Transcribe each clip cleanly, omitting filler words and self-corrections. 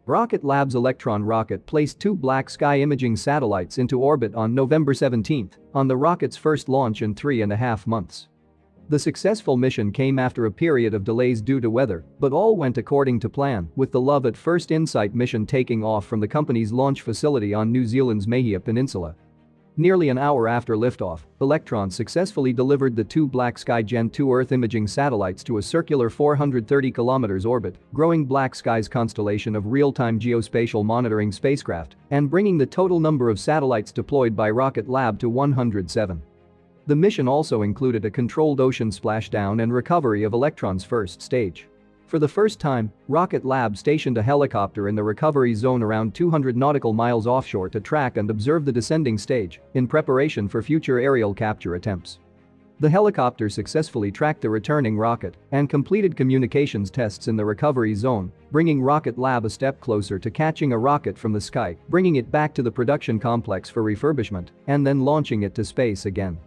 Rocket Lab's Electron rocket placed two black sky imaging satellites into orbit on November 17, on the rocket's first launch in 3.5 months. The successful mission came after a period of delays due to weather, but all went according to plan, with the Love at First InSight mission taking off from the company's launch facility on New Zealand's Mahia Peninsula. Nearly an hour after liftoff, Electron successfully delivered the two Black Sky Gen 2 Earth imaging satellites to a circular 430 km orbit, growing Black Sky's constellation of real-time geospatial monitoring spacecraft and bringing the total number of satellites deployed by Rocket Lab to 107. The mission also included a controlled ocean splashdown and recovery of Electron's first stage. For the first time, Rocket Lab stationed a helicopter in the recovery zone around 200 nautical miles offshore to track and observe the descending stage, in preparation for future aerial capture attempts. The helicopter successfully tracked the returning rocket and completed communications tests in the recovery zone, bringing Rocket Lab a step closer to catching a rocket from the sky, bringing it back to the production complex for refurbishment, and then launching it to space again.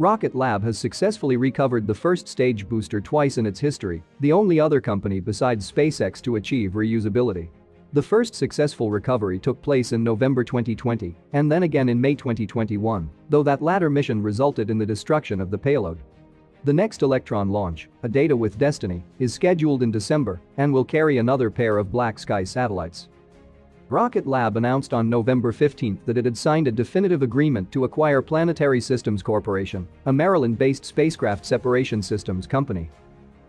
Rocket Lab has successfully recovered the first stage booster twice in its history, the only other company besides SpaceX to achieve reusability. The first successful recovery took place in November 2020 and then again in May 2021, though that latter mission resulted in the destruction of the payload. The next Electron launch, A Data with Destiny, is scheduled in December and will carry another pair of Black Sky satellites. Rocket Lab announced on November 15 that it had signed a definitive agreement to acquire Planetary Systems Corporation, a Maryland-based spacecraft separation systems company.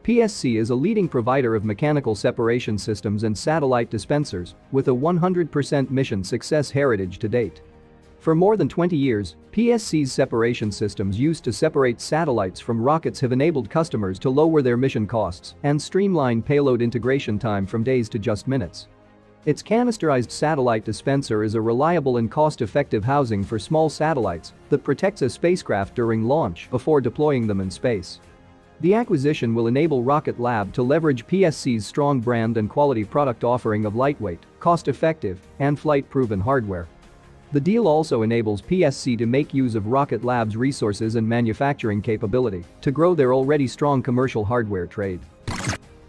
PSC is a leading provider of mechanical separation systems and satellite dispensers, with a 100% mission success heritage to date. For more than 20 years, PSC's separation systems used to separate satellites from rockets have enabled customers to lower their mission costs and streamline payload integration time from days to just minutes. Its canisterized satellite dispenser is a reliable and cost-effective housing for small satellites that protects a spacecraft during launch before deploying them in space. The acquisition will enable Rocket Lab to leverage PSC's strong brand and quality product offering of lightweight, cost-effective, and flight-proven hardware. The deal also enables PSC to make use of Rocket Lab's resources and manufacturing capability to grow their already strong commercial hardware trade.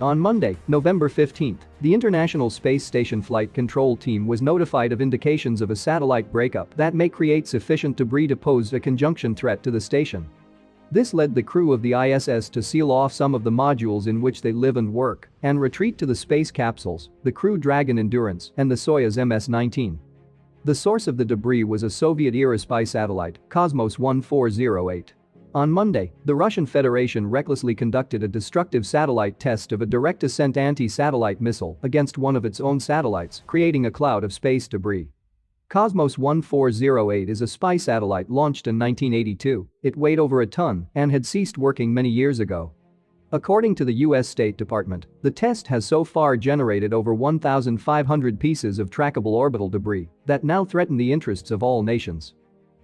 On Monday, November 15, the International Space Station Flight Control Team was notified of indications of a satellite breakup that may create sufficient debris to pose a conjunction threat to the station. This led the crew of the ISS to seal off some of the modules in which they live and work and retreat to the space capsules, the Crew Dragon Endurance and the Soyuz MS-19. The source of the debris was a Soviet-era spy satellite, Cosmos 1408. On Monday, the Russian Federation recklessly conducted a destructive satellite test of a direct-ascent anti-satellite missile against one of its own satellites, creating a cloud of space debris. Cosmos 1408 is a spy satellite launched in 1982. It weighed over a ton and had ceased working many years ago. According to the U.S. State Department, the test has so far generated over 1,500 pieces of trackable orbital debris that now threaten the interests of all nations.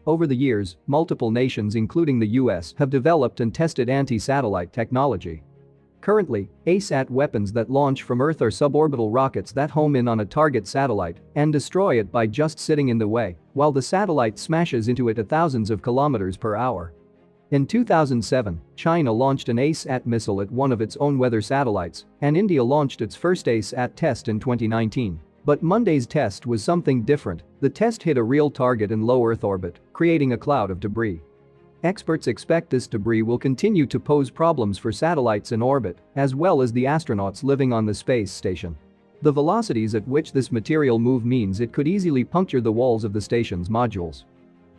Over the years, multiple nations including the US have developed and tested anti-satellite technology. Currently, ASAT weapons that launch from Earth are suborbital rockets that home in on a target satellite and destroy it by just sitting in the way, while the satellite smashes into it at thousands of kilometers per hour. In 2007, China launched an ASAT missile at one of its own weather satellites, and India launched its first ASAT test in 2019. But Monday's test was something different. The test hit a real target in low Earth orbit, creating a cloud of debris. Experts expect this debris will continue to pose problems for satellites in orbit, as well as the astronauts living on the space station. The velocities at which this material moves means it could easily puncture the walls of the station's modules.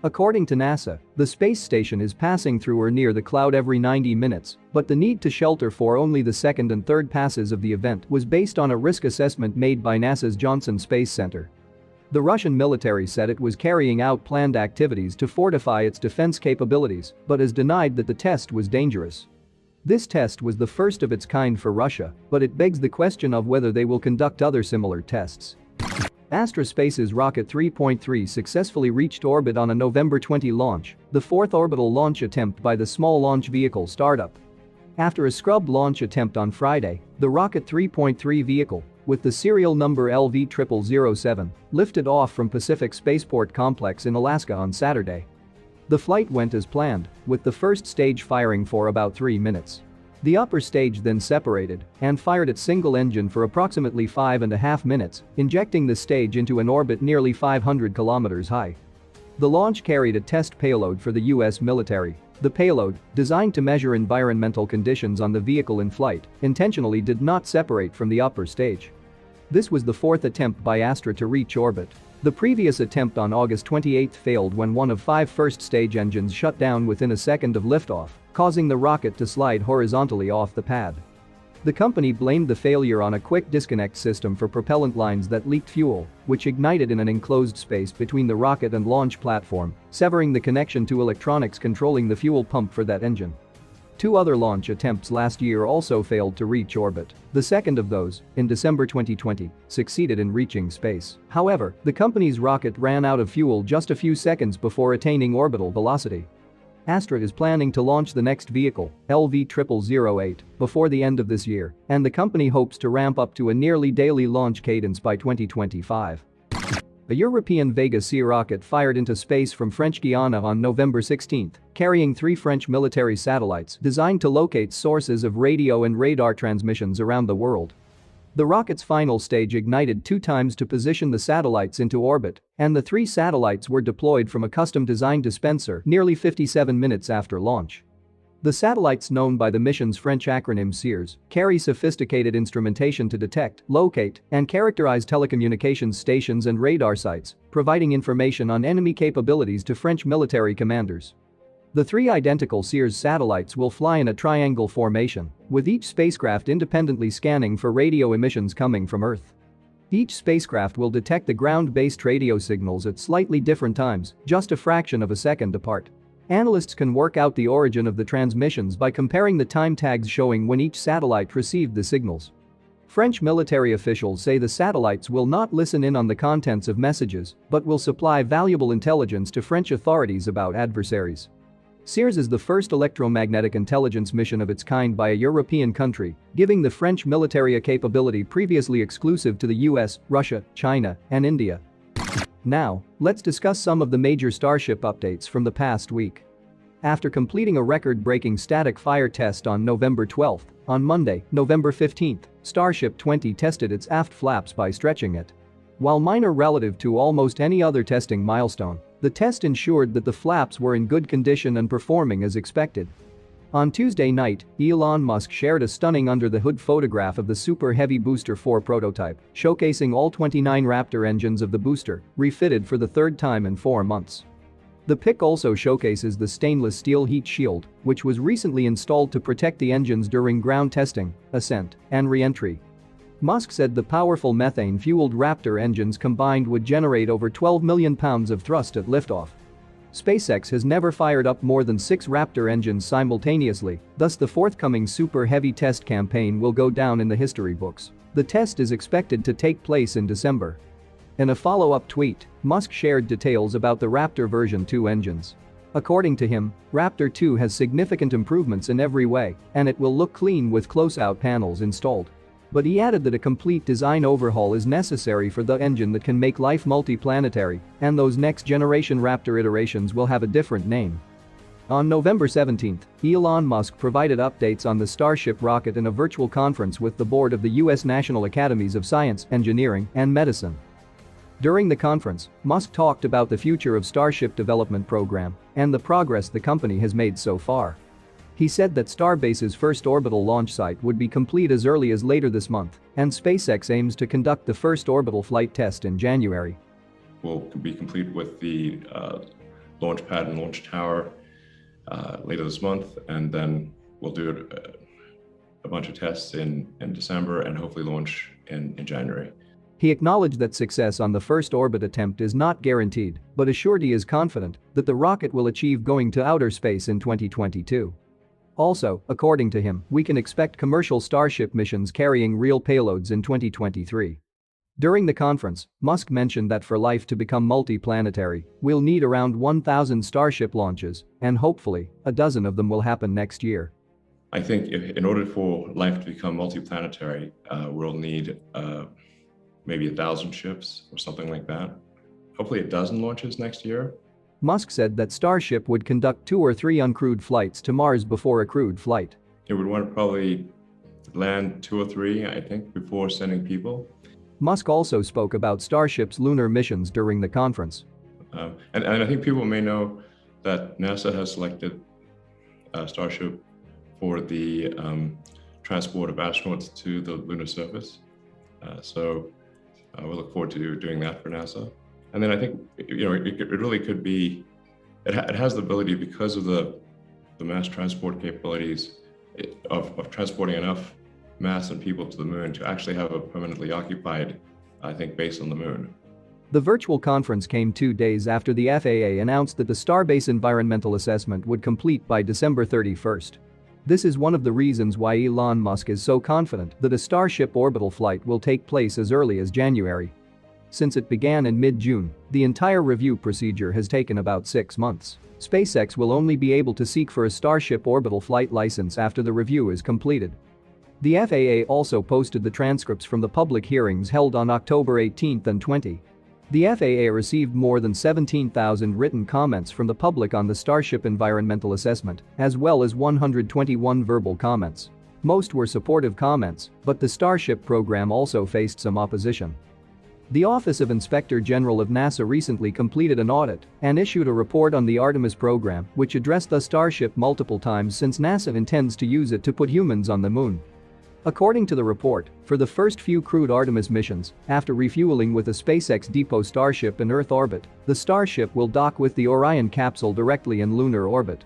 According to NASA, the space station is passing through or near the cloud every 90 minutes, but the need to shelter for only the second and third passes of the event was based on a risk assessment made by NASA's Johnson Space Center. The Russian military said it was carrying out planned activities to fortify its defense capabilities, but has denied that the test was dangerous. This test was the first of its kind for Russia, but it begs the question of whether they will conduct other similar tests. Astrospace's Rocket 3.3 successfully reached orbit on a November 20 launch, the fourth orbital launch attempt by the small launch vehicle startup. After a scrubbed launch attempt on Friday, the Rocket 3.3 vehicle, with the serial number LV0007, lifted off from Pacific Spaceport Complex in Alaska on Saturday. The flight went as planned, with the first stage firing for about 3 minutes. The upper stage then separated and fired its single engine for approximately 5.5 minutes, injecting the stage into an orbit nearly 500 kilometers high. The launch carried a test payload for the US military. The payload, designed to measure environmental conditions on the vehicle in flight, intentionally did not separate from the upper stage. This was the fourth attempt by Astra to reach orbit. The previous attempt on August 28 failed when one of 5 first-stage engines shut down within a second of liftoff, causing the rocket to slide horizontally off the pad. The company blamed the failure on a quick disconnect system for propellant lines that leaked fuel, which ignited in an enclosed space between the rocket and launch platform, severing the connection to electronics controlling the fuel pump for that engine. 2 other launch attempts last year also failed to reach orbit. The second of those, in December 2020, succeeded in reaching space. However, the company's rocket ran out of fuel just a few seconds before attaining orbital velocity. Astra is planning to launch the next vehicle, LV0008, before the end of this year, and the company hopes to ramp up to a nearly daily launch cadence by 2025. A European Vega C rocket fired into space from French Guiana on November 16, carrying 3 French military satellites designed to locate sources of radio and radar transmissions around the world. The rocket's final stage ignited 2 times to position the satellites into orbit, and the 3 satellites were deployed from a custom-designed dispenser nearly 57 minutes after launch. The satellites, known by the mission's French acronym SEERS, carry sophisticated instrumentation to detect, locate, and characterize telecommunications stations and radar sites, providing information on enemy capabilities to French military commanders. The 3 identical SEERS satellites will fly in a triangle formation, with each spacecraft independently scanning for radio emissions coming from Earth. Each spacecraft will detect the ground-based radio signals at slightly different times, just a fraction of a second apart. Analysts can work out the origin of the transmissions by comparing the time tags showing when each satellite received the signals. French military officials say the satellites will not listen in on the contents of messages, but will supply valuable intelligence to French authorities about adversaries. SEERS is the first electromagnetic intelligence mission of its kind by a European country, giving the French military a capability previously exclusive to the US, Russia, China, and India. Now, let's discuss some of the major Starship updates from the past week. After completing a record-breaking static fire test on November 12, on Monday, November 15, Starship 20 tested its aft flaps by stretching it. While minor relative to almost any other testing milestone, the test ensured that the flaps were in good condition and performing as expected. On Tuesday night, Elon Musk shared a stunning under-the-hood photograph of the Super Heavy Booster 4 prototype, showcasing all 29 Raptor engines of the booster, refitted for the 3rd time in 4 months. The pic also showcases the stainless steel heat shield, which was recently installed to protect the engines during ground testing, ascent, and re-entry. Musk said the powerful methane-fueled Raptor engines combined would generate over 12 million pounds of thrust at liftoff. SpaceX has never fired up more than 6 Raptor engines simultaneously, thus the forthcoming Super Heavy test campaign will go down in the history books. The test is expected to take place in December. In a follow-up tweet, Musk shared details about the Raptor version 2 engines. According to him, Raptor 2 has significant improvements in every way, and it will look clean with close-out panels installed. But he added that a complete design overhaul is necessary for the engine that can make life multiplanetary, and those next-generation Raptor iterations will have a different name. On November 17, Elon Musk provided updates on the Starship rocket in a virtual conference with the board of the U.S. National Academies of Science, Engineering, and Medicine. During the conference, Musk talked about the future of Starship development program and the progress the company has made so far. He said that Starbase's first orbital launch site would be complete as early as later this month, and SpaceX aims to conduct the first orbital flight test in January. We'll be complete with the launch pad and launch tower later this month, and then we'll do a bunch of tests in December and hopefully launch in January. He acknowledged that success on the first orbit attempt is not guaranteed, but assured he is confident that the rocket will achieve going to outer space in 2022. Also, according to him, we can expect commercial Starship missions carrying real payloads in 2023. During the conference, Musk mentioned that for life to become multiplanetary, we'll need around 1,000 Starship launches, and hopefully, a dozen of them will happen next year. I think in order for life to become multiplanetary, we'll need maybe 1,000 ships or something like that. Hopefully a dozen launches next year. Musk said that Starship would conduct 2 or 3 uncrewed flights to Mars before a crewed flight. It would want to probably land 2 or 3, I think, before sending people. Musk also spoke about Starship's lunar missions during the conference. And I think people may know that NASA has selected Starship for the transport of astronauts to the lunar surface. So we look forward to doing that for NASA. And then I think it really could be, it has the ability, because of the mass transport capabilities of transporting enough mass and people to the moon to actually have a permanently occupied, I think, base on the moon. The virtual conference came 2 days after the FAA announced that the Starbase environmental assessment would complete by December 31st. This is one of the reasons why Elon Musk is so confident that a Starship orbital flight will take place as early as January. Since it began in mid-June, the entire review procedure has taken about 6 months. SpaceX will only be able to seek for a Starship orbital flight license after the review is completed. The FAA also posted the transcripts from the public hearings held on October 18 and 20. The FAA received more than 17,000 written comments from the public on the Starship environmental assessment, as well as 121 verbal comments. Most were supportive comments, but the Starship program also faced some opposition. The Office of Inspector General of NASA recently completed an audit and issued a report on the Artemis program, which addressed the Starship multiple times since NASA intends to use it to put humans on the moon. According to the report, for the first few crewed Artemis missions, after refueling with a SpaceX depot Starship in Earth orbit, the Starship will dock with the Orion capsule directly in lunar orbit.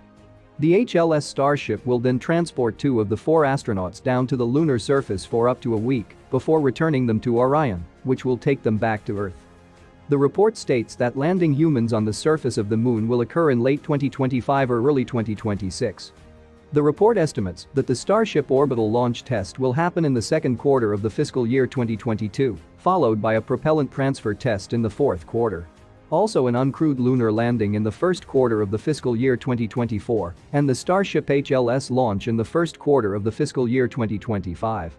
The HLS Starship will then transport 2 of the 4 astronauts down to the lunar surface for up to a week before returning them to Orion, which will take them back to Earth. The report states that landing humans on the surface of the moon will occur in late 2025 or early 2026. The report estimates that the Starship orbital launch test will happen in the second quarter of the fiscal year 2022, followed by a propellant transfer test in the fourth quarter. Also an uncrewed lunar landing in the first quarter of the fiscal year 2024, and the Starship HLS launch in the first quarter of the fiscal year 2025.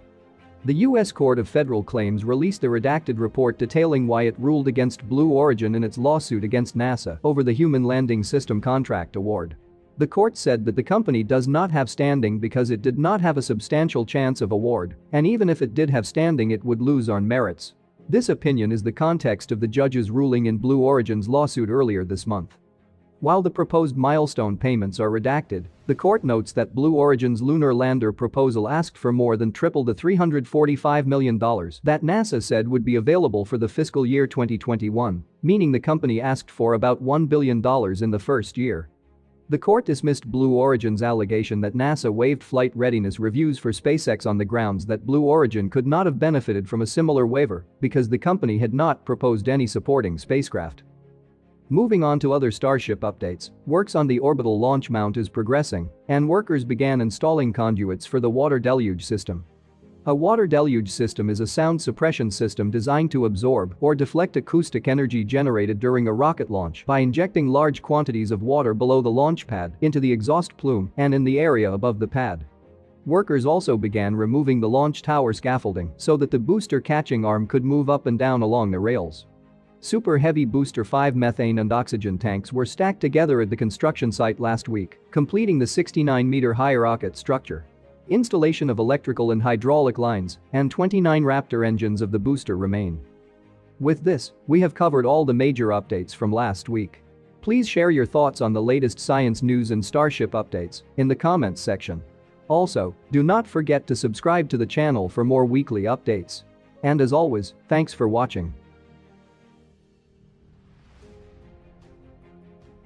The U.S. Court of Federal Claims released a redacted report detailing why it ruled against Blue Origin in its lawsuit against NASA over the Human Landing System contract award. The court said that the company does not have standing because it did not have a substantial chance of award, and even if it did have standing it would lose on merits. This opinion is the context of the judge's ruling in Blue Origin's lawsuit earlier this month. While the proposed milestone payments are redacted, the court notes that Blue Origin's lunar lander proposal asked for more than triple the $345 million that NASA said would be available for the fiscal year 2021, meaning the company asked for about $1 billion in the first year. The court dismissed Blue Origin's allegation that NASA waived flight readiness reviews for SpaceX on the grounds that Blue Origin could not have benefited from a similar waiver because the company had not proposed any supporting spacecraft. Moving on to other Starship updates, works on the orbital launch mount is progressing, and workers began installing conduits for the water deluge system. A water deluge system is a sound suppression system designed to absorb or deflect acoustic energy generated during a rocket launch by injecting large quantities of water below the launch pad into the exhaust plume and in the area above the pad. Workers also began removing the launch tower scaffolding so that the booster catching arm could move up and down along the rails. Super Heavy Booster 5 methane and oxygen tanks were stacked together at the construction site last week, completing the 69-meter-high rocket structure. Installation of electrical and hydraulic lines and 29 Raptor engines of the booster remain. With this, we have covered all the major updates from last week. Please share your thoughts on the latest science news and Starship updates in the comments section. Also, do not forget to subscribe to the channel for more weekly updates. And as always, thanks for watching.